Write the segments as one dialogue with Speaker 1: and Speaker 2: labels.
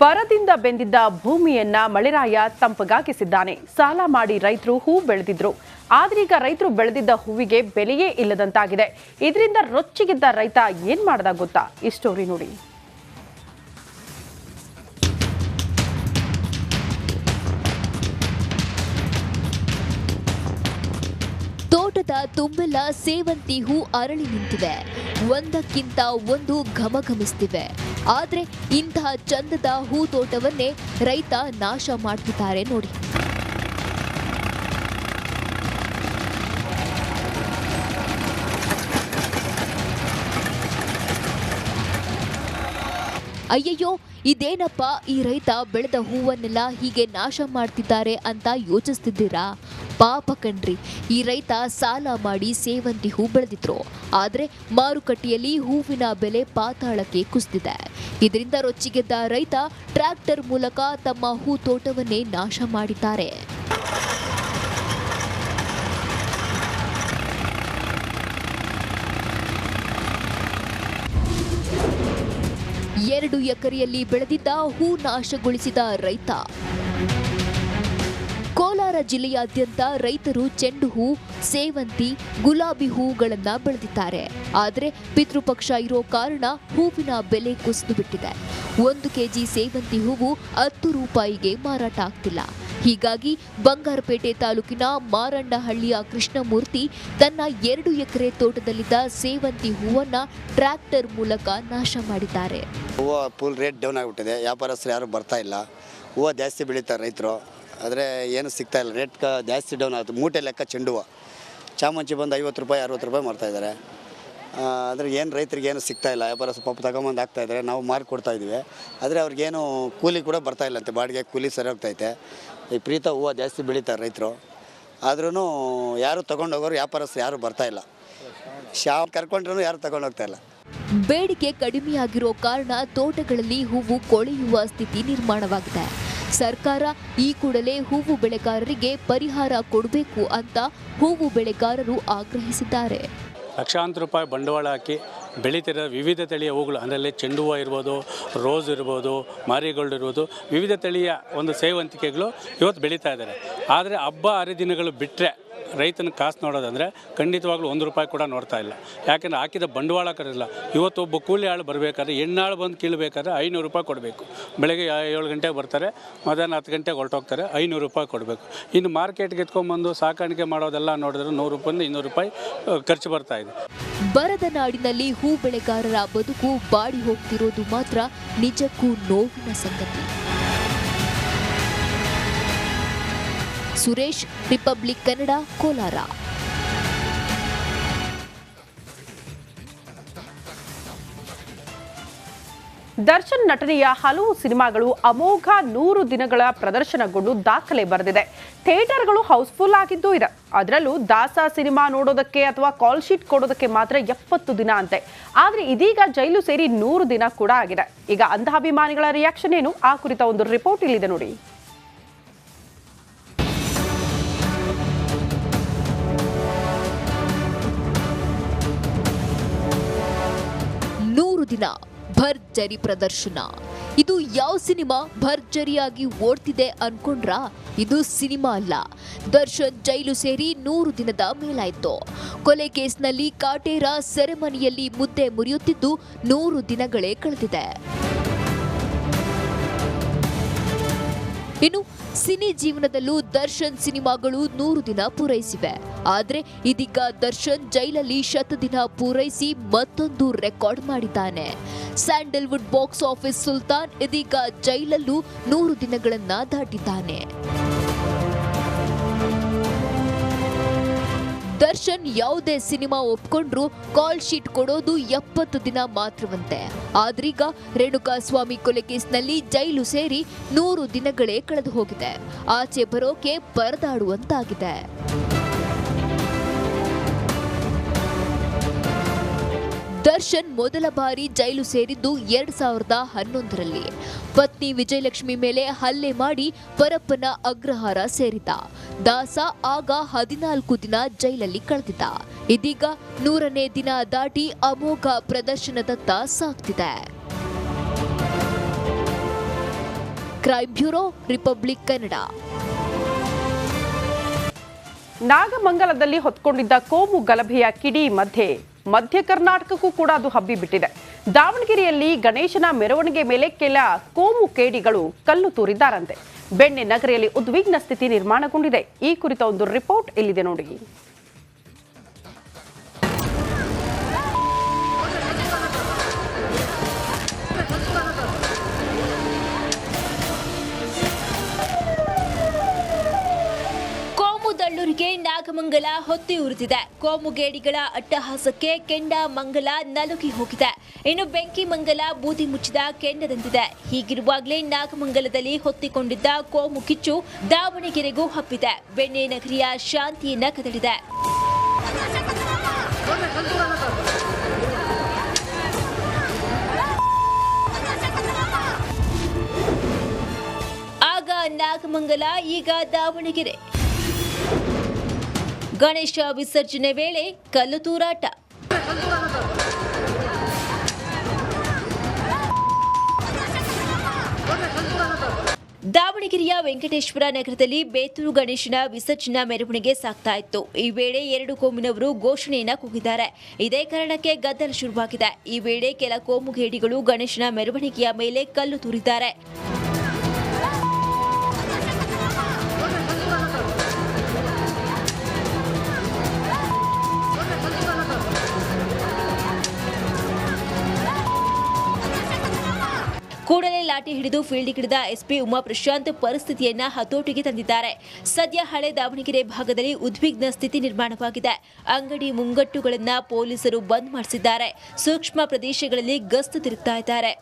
Speaker 1: ಬರದಿಂದ ಬೆಂದಿದ್ದ ಭೂಮಿಯನ್ನ ಮಳೆರಾಯ ತಂಪಗಾಗಿಸಿದ್ದಾನೆ. ಸಾಲ ಮಾಡಿ ರೈತರು ಹೂ ಬೆಳೆದಿದ್ರು. ಆದ್ರೀಗ ರೈತರು ಬೆಳೆದಿದ್ದ ಹೂವಿಗೆ ಬೆಲೆಯೇ ಇಲ್ಲದಂತಾಗಿದೆ. ಇದರಿಂದ ರೊಚ್ಚಿಗಿದ್ದ ರೈತ ಏನ್ ಮಾಡ್ದ ಗೊತ್ತಾ? ಈ ಸ್ಟೋರಿ ನೋಡಿ.
Speaker 2: ತೋಟದ ತುಂಬೆಲ್ಲ ಸೇವಂತಿ ಹೂ ಅರಳಿ ನಿಂತಿವೆ. ಒಂದಕ್ಕಿಂತ ಒಂದು ಘಮಘಮಿಸ್ತಿವೆ. ಆದ್ರೆ ಇಂತಹ ಚಂದದ ಹೂ ತೋಟವನ್ನೇ ರೈತ ನಾಶ ಮಾಡ್ತಿದ್ದಾರೆ ನೋಡಿ. ಅಯ್ಯಯ್ಯೋ, ಇದೇನಪ್ಪ ಈ ರೈತ ಬೆಳೆದ ಹೂವನ್ನೆಲ್ಲ ಹೀಗೆ ನಾಶ ಮಾಡ್ತಿದ್ದಾರೆ ಅಂತ ಯೋಚಿಸ್ತಿದ್ದೀರಾ? ಪಾಪ ಕಣ್ರಿ, ಈ ರೈತ ಸಾಲ ಮಾಡಿ ಸೇವಂತಿ ಹೂ ಬೆಳೆದಿದ್ರು. ಆದ್ರೆ ಮಾರುಕಟ್ಟೆಯಲ್ಲಿ ಹೂವಿನ ಬೆಲೆ ಪಾತಾಳಕ್ಕೆ ಕುಸಿದಿದೆ. ಇದರಿಂದ ರೊಚ್ಚಿಗೆದ್ದ ರೈತ ಟ್ರ್ಯಾಕ್ಟರ್ ಮೂಲಕ ತಮ್ಮ ಹೂ ತೋಟವನ್ನೇ ನಾಶ ಮಾಡಿದ್ದಾರೆ. ಎರಡು ಎಕರೆಯಲ್ಲಿ ಬೆಳೆದಿದ್ದ ಹೂ ನಾಶಗೊಳಿಸಿದ ರೈತ. ಕೋಲಾರ ಜಿಲ್ಲೆಯಾದ್ಯಂತ ರೈತರು ಚೆಂಡು ಹೂ, ಸೇವಂತಿ, ಗುಲಾಬಿ ಹೂಗಳನ್ನ ಬೆಳೆದಿದ್ದಾರೆ. ಆದರೆ ಪಿತೃಪಕ್ಷ ಇರೋ ಕಾರಣ ಹೂವಿನ ಬೆಲೆ ಕುಸಿದು ಬಿಟ್ಟಿದೆ. 1 ಕೆಜಿ ಸೇವಂತಿ ಹೂವು 10 ರೂಪಾಯಿಗೆ ಮಾರಾಟ ಆಗ್ತಿಲ್ಲ. ಹೀಗಾಗಿ ಬಂಗಾರಪೇಟೆ ತಾಲೂಕಿನ ಮಾರಂಡಹಳ್ಳಿಯ ಕೃಷ್ಣಮೂರ್ತಿ ತನ್ನ 2 ಎಕರೆ ತೋಟದಲ್ಲಿದ್ದ ಸೇವಂತಿ ಹೂವನ್ನ ಟ್ರ್ಯಾಕ್ಟರ್ ಮೂಲಕ ನಾಶ ಮಾಡಿದ್ದಾರೆ.
Speaker 3: ಹೂವು ಫುಲ್ ರೇಟ್ ಡೌನ್ ಆಗಿಬಿಟ್ಟಿದೆ. ವ್ಯಾಪಾರಸ್ಥರು ಯಾರು ಬರ್ತಾ ಇಲ್ಲ. ಹೂವು ಜಾಸ್ತಿ ಬೆಳೀತಾರೆ ರೈತರು, ಆದರೆ ಏನು ಸಿಗ್ತಾ ಇಲ್ಲ. ರೇಟ್ ಜಾಸ್ತಿ ಡೌನ್ ಆಗುತ್ತೆ. ಮೂಟೆ ಲೆಕ್ಕ ಚೆಂಡು ಹೂವು ಚಾಮಂಚಿ ಬಂದು 50 ರೂಪಾಯಿ 60 ರೂಪಾಯಿ ಮಾಡ್ತಾಯಿದ್ದಾರೆ. ಆದರೆ ಏನು ರೈತರಿಗೆ ಏನು ಸಿಗ್ತಾ ಇಲ್ಲ. ವ್ಯಾಪಾರಸ್ಥರು ಪಾಪ ತಗೊಂಬಂದು ಹಾಕ್ತಾಯಿದ್ದಾರೆ, ನಾವು ಮಾರಿ ಕೊಡ್ತಾಯಿದ್ದೀವಿ. ಆದರೆ ಅವ್ರಿಗೇನು ಕೂಲಿ ಕೂಡ ಬರ್ತಾ ಇಲ್ಲಂತೆ. ಬಾಡಿಗೆ ಕೂಲಿ ಸರಿ ಹೋಗ್ತೈತೆ. ಈ ಪ್ರೀತ ಹೂವು ಜಾಸ್ತಿ ಬೆಳೀತಾರೆ ರೈತರು. ಆದ್ರೂ ಯಾರು ತೊಗೊಂಡೋಗೋರು ವ್ಯಾಪಾರಸ್ಥರು ಯಾರು ಬರ್ತಾಯಿಲ್ಲ. ಶಾಪ್ ಕರ್ಕೊಂಡ್ರೂ ಯಾರು ತೊಗೊಂಡೋಗ್ತಾ ಇಲ್ಲ.
Speaker 2: ಬೇಡಿಕೆ ಕಡಿಮೆಯಾಗಿರೋ ಕಾರಣ ತೋಟಗಳಲ್ಲಿ ಹೂವು ಕೊಳೆಯುವ ಸ್ಥಿತಿ ನಿರ್ಮಾಣವಾಗಿದೆ. ಸರ್ಕಾರ ಈ ಕೂಡಲೇ ಹೂವು ಬೆಳೆಗಾರರಿಗೆ ಪರಿಹಾರ ಕೊಡಬೇಕು ಅಂತ ಹೂವು ಬೆಳೆಗಾರರು ಆಗ್ರಹಿಸಿದ್ದಾರೆ.
Speaker 4: ಲಕ್ಷಾಂತರ ರೂಪಾಯಿ ಬಂಡವಾಳ ಹಾಕಿ ಬೆಳೀತಿರೋ ವಿವಿಧ ತಳಿಯ ಹೂಗಳು, ಅದರಲ್ಲಿ ಚೆಂಡು ಹೂವು ಇರ್ಬೋದು, ರೋಸ್ ಇರ್ಬೋದು, ಮಾರಿಗೋಲ್ಡ್ ಇರ್ಬೋದು, ವಿವಿಧ ತಳಿಯ ಒಂದು ಸೇವಂತಿಗೆಗಳು ಇವತ್ತು ಬೆಳೀತಾ ಇದ್ದಾರೆ. ಆದರೆ ಹಬ್ಬ ಹರಿದಿನಗಳು ಬಿಟ್ಟರೆ ರೈತನ ಕಾಸು ನೋಡೋದಂದರೆ ಖಂಡಿತವಾಗ್ಲೂ 1 ರೂಪಾಯಿ ಕೂಡ ನೋಡ್ತಾ ಇಲ್ಲ. ಯಾಕೆಂದರೆ ಹಾಕಿದ ಬಂಡವಾಳ ಕರಿಲ್ಲ. ಇವತ್ತು ಒಬ್ಬ ಕೂಲಿ ಆಳು ಬರಬೇಕಾದ್ರೆ, ಹೆಣ್ಣಾಳು ಬಂದು ಕೀಳಬೇಕಾದ್ರೆ 500 ರೂಪಾಯಿ ಕೊಡಬೇಕು. ಬೆಳಗ್ಗೆ 7 ಗಂಟೆಗೆ ಬರ್ತಾರೆ, ಮಧ್ಯಾಹ್ನ 10 ಗಂಟೆಗೆ ಹೊರಟೋಗ್ತಾರೆ, 500 ರೂಪಾಯಿ ಕೊಡಬೇಕು. ಇನ್ನು ಮಾರ್ಕೆಟ್ಗೆ ಎತ್ಕೊಂಡ್ಬಂದು ಸಾಕಾಣಿಕೆ ಮಾಡೋದೆಲ್ಲ ನೋಡಿದ್ರೆ 100 ರೂಪಾಯಿಂದ 200 ರೂಪಾಯಿ ಖರ್ಚು ಬರ್ತಾ ಇದೆ.
Speaker 2: ಬರದ ನಾಡಿನಲ್ಲಿ ಹೂ ಬೆಳೆಗಾರರ ಬದುಕು ಬಾಡಿ ಹೋಗ್ತಿರೋದು ಮಾತ್ರ ನಿಜಕ್ಕೂ ನೋವಿನ ಸಂಗತಿ. ಸುರೇಶ್, ರಿಪಬ್ಲಿಕ್ ಕನ್ನಡ, ಕೋಲಾರ.
Speaker 1: ದರ್ಶನ್ ನಟನೆಯ ಹಲವು ಸಿನಿಮಾಗಳು ಅಮೋಘ 100 ದಿನಗಳ ಪ್ರದರ್ಶನಗೊಂಡು ದಾಖಲೆ ಬರೆದಿದೆ. ಥಿಯೇಟರ್ಗಳು ಹೌಸ್ಫುಲ್ ಆಗಿದ್ದೂ ಇದೆ. ಅದರಲ್ಲೂ ದಾಸ ಸಿನಿಮಾ ನೋಡೋದಕ್ಕೆ ಅಥವಾ ಕಾಲ್ ಶೀಟ್ ಕೊಡೋದಕ್ಕೆ ಮಾತ್ರ 70 ದಿನ ಅಂತೆ. ಆದರೆ ಇದೀಗ ಜೈಲು ಸೇರಿ 100 ದಿನ ಕೂಡ ಆಗಿದೆ. ಈಗ ಅಂಧಾಭಿಮಾನಿಗಳ ರಿಯಾಕ್ಷನ್ ಏನು? ಆ ಕುರಿತ ಒಂದು ರಿಪೋರ್ಟ್ ಇಲ್ಲಿದೆ ನೋಡಿ.
Speaker 2: 100 ದಿನ ಭರ್ಜರಿ ಪ್ರದರ್ಶನ. ಇದು ಯಾವ ಸಿನಿಮಾ ಭರ್ಜರಿಯಾಗಿ ಓಡ್ತಿದೆ ಅನ್ಕೊಂಡ್ರಾ? ಇದು ಸಿನಿಮಾ ಅಲ್ಲ. ದರ್ಶನ್ ಜೈಲು ಸೇರಿ 100 ದಿನದ ಮೇಲಾಯ್ತು. ಕೊಲೆ ಕೇಸ್ನಲ್ಲಿ ಕಾಟೇರ ಸೆರೆಮನಿಯಲ್ಲಿ ಮುದ್ದೆ ಮುರಿಯುತ್ತಿದ್ದು 100 ದಿನಗಳೇ ಕಳೆದಿದೆ. ಇನ್ನು ಸಿನಿ ಜೀವನದಲ್ಲೂ ದರ್ಶನ್ ಸಿನಿಮಾಗಳು 100 ದಿನ ಪೂರೈಸಿವೆ. ಆದ್ರೆ ಇದೀಗ ದರ್ಶನ್ ಜೈಲಲ್ಲಿ 100 ದಿನ ಪೂರೈಸಿ ಮತ್ತೊಂದು ರೆಕಾರ್ಡ್ ಮಾಡಿದ್ದಾನೆ. ಸ್ಯಾಂಡಲ್ವುಡ್ ಬಾಕ್ಸ್ ಆಫೀಸ್ ಸುಲ್ತಾನ್ ಇದೀಗ ಜೈಲಲ್ಲೂ 100 ದಿನಗಳನ್ನ ದಾಟಿದ್ದಾನೆ. ದರ್ಶನ್ ಯಾವುದೇ ಸಿನಿಮಾ ಒಪ್ಕೊಂಡ್ರು ಕಾಲ್ ಶೀಟ್ ಕೊಡೋದು 70 ದಿನ ಮಾತ್ರವಂತೆ. ಆದ್ರೀಗ ರೇಣುಕಾಸ್ವಾಮಿ ಕೊಲೆ ಕೇಸ್ನಲ್ಲಿ ಜೈಲು ಸೇರಿ 100 ದಿನಗಳೇ ಕಳೆದು ಹೋಗಿದೆ. ಆಚೆ ಬರೋಕೆ ಪರದಾಡುವಂತಾಗಿದೆ. ದರ್ಶನ್ ಮೊದಲ ಬಾರಿ ಜೈಲು ಸೇರಿದ್ದು 2011ರಲ್ಲಿ. ಪತ್ನಿ ವಿಜಯಲಕ್ಷ್ಮಿ ಮೇಲೆ ಹಲ್ಲೆ ಮಾಡಿ ಪರಪ್ಪನ ಅಗ್ರಹಾರ ಸೇರಿದ. ದಾಸ ಆಗ 14 ದಿನ ಜೈಲಲ್ಲಿ ಕಳೆದಿದ್ದ. ಇದೀಗ 100ನೇ ದಿನ ದಾಟಿ ಅಮೋಘ ಪ್ರದರ್ಶನದತ್ತ ಸಾಗ್ತಿದೆ. Crime bureau, Republic Kannada.
Speaker 1: ನಾಗಮಂಗಲದಲ್ಲಿ ಹೊತ್ಕೊಂಡಿದ್ದ ಕೋಮು ಗಲಭೆಯ ಕಿಡಿ ಮಧ್ಯ ಕರ್ನಾಟಕಕ್ಕೂ ಕೂಡ ಅದು ಹಬ್ಬಿಬಿಟ್ಟಿದೆ. ದಾವಣಗೆರೆಯಲ್ಲಿ ಗಣೇಶನ ಮೆರವಣಿಗೆ ಮೇಲೆ ಕೆಲ ಕೋಮು ಕೇಡಿಗಳು ಕಲ್ಲು ತೂರಿದ್ದಾರಂತೆ. ಬೆಣ್ಣೆ ನಗರಿಯಲ್ಲಿ ಉದ್ವಿಗ್ನ ಸ್ಥಿತಿ ನಿರ್ಮಾಣಗೊಂಡಿದೆ. ಈ ಕುರಿತ ಒಂದು ರಿಪೋರ್ಟ್ ಇಲ್ಲಿದೆ ನೋಡಿ.
Speaker 2: ದಳ್ಳೂರಿಗೆ ನಾಗಮಂಗಲ ಹೊತ್ತಿ ಉರಿದಿದೆ. ಕೋಮುಗೇಡಿಗಳ ಅಟ್ಟಹಾಸಕ್ಕೆ ಕೆಂಡ ಮಂಗಲ ನಲುಗಿ ಹೋಗಿದೆ. ಇನ್ನು ಬೆಂಕಿ ಮಂಗಲ ಬೂದಿ ಮುಚ್ಚಿದ ಕೆಂಡದಂತಿದೆ. ಹೀಗಿರುವಾಗಲೇ ನಾಗಮಂಗಲದಲ್ಲಿ ಹೊತ್ತಿಕೊಂಡಿದ್ದ ಕೋಮು ಕಿಚ್ಚು ದಾವಣಗೆರೆಗೂ ಹಬ್ಬಿದೆ. ಬೆಣ್ಣೆ ನಗರಿಯ ಶಾಂತಿಯನ್ನ ಕದಡಿದೆ. ಆಗ ನಾಗಮಂಗಲ, ಈಗ ದಾವಣಗೆರೆ. ಗಣೇಶ ವಿಸರ್ಜನೆ ವೇಳೆ ಕಲ್ಲು ತೂರಾಟ. ದಾವಣಗೆರೆಯ ವೆಂಕಟೇಶ್ವರ ನಗರದಲ್ಲಿ ಬೇತೂರು ಗಣೇಶನ ವಿಸರ್ಜನಾ ಮೆರವಣಿಗೆ ಸಾಗ್ತಾ ಇತ್ತು. ಈ ವೇಳೆ ಎರಡು ಕೋಮಿನವರು ಘೋಷಣೆಯನ್ನ ಕೂಗಿದ್ದಾರೆ. ಇದೇ ಕಾರಣಕ್ಕೆ ಗದ್ದಲ ಶುರುವಾಗಿದೆ. ಈ ವೇಳೆ ಕೆಲ ಕೋಮುಗೇಡಿಗಳು ಗಣೇಶನ ಮೆರವಣಿಗೆಯ ಮೇಲೆ ಕಲ್ಲು ತೂರಿದ್ದಾರೆ. ಕೂಡಲೇ ಲಾಠಿ ಹಿಡಿದು ಫೀಲ್ಡ್ಗಿಳಿದ ಎಸ್ಪಿ ಉಮಾ ಪ್ರಶಾಂತ್ ಪರಿಸ್ಥಿತಿಯನ್ನ ಹತೋಟಿಗೆ ತಂದಿದ್ದಾರೆ. ಸದ್ಯ ಹಳೆ ದಾವಣಗೆರೆ ಭಾಗದಲ್ಲಿ ಉದ್ವಿಗ್ನ ಸ್ಥಿತಿ ನಿರ್ಮಾಣವಾಗಿದೆ. ಅಂಗಡಿ ಮುಂಗಟ್ಟುಗಳನ್ನ ಪೊಲೀಸರು ಬಂದ್ ಮಾಡಿಸಿದ್ದಾರೆ. ಸೂಕ್ಷ್ಮ ಪ್ರದೇಶಗಳಲ್ಲಿ ಗಸ್ತು ತಿರುಗ್ತಾ ಇದ್ದಾರೆ.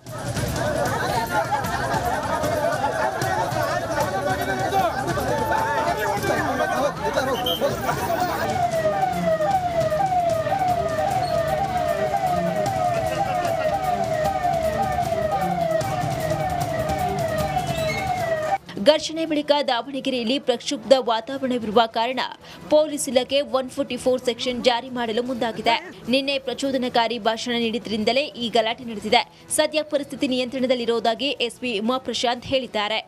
Speaker 2: ಘರ್ಷಣೆ ಬಳಿಕ ದಾವಣಗೆರೆಯಲ್ಲಿ ಪ್ರಕ್ಷುಬ್ಧ ವಾತಾವರಣವಿರುವ ಕಾರಣ ಪೊಲೀಸ್ ಇಲಾಖೆ 144 ಸೆಕ್ಷನ್ ಜಾರಿ ಮಾಡಲು ಮುಂದಾಗಿದೆ. ನಿನ್ನೆ ಪ್ರಚೋದನಕಾರಿ ಭಾಷಣ ನೀಡಿದ್ರಿಂದಲೇ ಈ ಗಲಾಟೆ ನಡೆದಿದೆ. ಸದ್ಯ ಪರಿಸ್ಥಿತಿ ನಿಯಂತ್ರಣದಲ್ಲಿರುವುದಾಗಿ ಎಸ್ಪಿ ಉಮಾ ಪ್ರಶಾಂತ್ ಹೇಳಿದ್ದಾರೆ.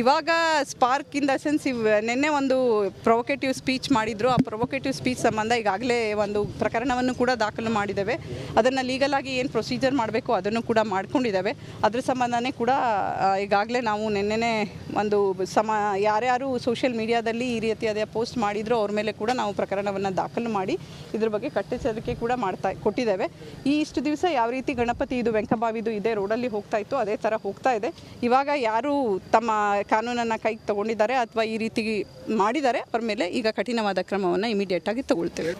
Speaker 5: ಇವಾಗ ಸ್ಪಾರ್ಕ್ ಇನ್ ದ ಸೆನ್ಸ್ ನಿನ್ನೆ ಒಂದು ಪ್ರೊವೊಕೇಟಿವ್ ಸ್ಪೀಚ್ ಮಾಡಿದ್ರು. ಆ ಪ್ರೊವೊಕೇಟಿವ್ ಸ್ಪೀಚ್ ಸಂಬಂಧ ಈಗಾಗಲೇ ಒಂದು ಪ್ರಕರಣವನ್ನು ಕೂಡ ದಾಖಲು ಮಾಡಿದ್ದೇವೆ. ಅದನ್ನು ಲೀಗಲ್ ಆಗಿ ಏನು ಪ್ರೊಸೀಜರ್ ಮಾಡಬೇಕು ಅದನ್ನು ಕೂಡ ಮಾಡ್ಕೊಂಡಿದ್ದೇವೆ. ಅದ್ರ ಸಂಬಂಧನೇ ಕೂಡ ಈಗಾಗಲೇ ನಾವು ನಿನ್ನೆನೇ ಒಂದು ಯಾರ್ಯಾರು ಸೋಷಿಯಲ್ ಮೀಡಿಯಾದಲ್ಲಿ ಈ ರೀತಿಯಾದ ಪೋಸ್ಟ್ ಮಾಡಿದ್ರು ಅವ್ರ ಮೇಲೆ ಕೂಡ ನಾವು ಪ್ರಕರಣವನ್ನು ದಾಖಲು ಮಾಡಿ ಇದ್ರ ಬಗ್ಗೆ ಕಟ್ಟೆಚ್ಚರಿಕೆ ಕೂಡ ಕೊಟ್ಟಿದ್ದೇವೆ. ಇಷ್ಟು ದಿವಸ ಯಾವ ರೀತಿ ಗಣಪತಿ ಇದು ವೆಂಕಬಾವಿದು ಇದೇ ರೋಡಲ್ಲಿ ಹೋಗ್ತಾ ಇತ್ತು ಅದೇ ಥರ ಹೋಗ್ತಾ ಇದೆ. ಇವಾಗ ಯಾರು ತಮ್ಮ ಕಾನೂನನ್ನು ಕೈಗೆ ತಗೊಂಡಿದ್ದಾರೆ ಅಥವಾ ಈ ರೀತಿ ಮಾಡಿದ್ದಾರೆ ಅವ್ರ ಮೇಲೆ ಈಗ ಕಠಿಣವಾದ ಕ್ರಮವನ್ನು ಇಮಿಡಿಯೇಟ್ ಆಗಿ ತಗೊಳ್ತೇವೆ.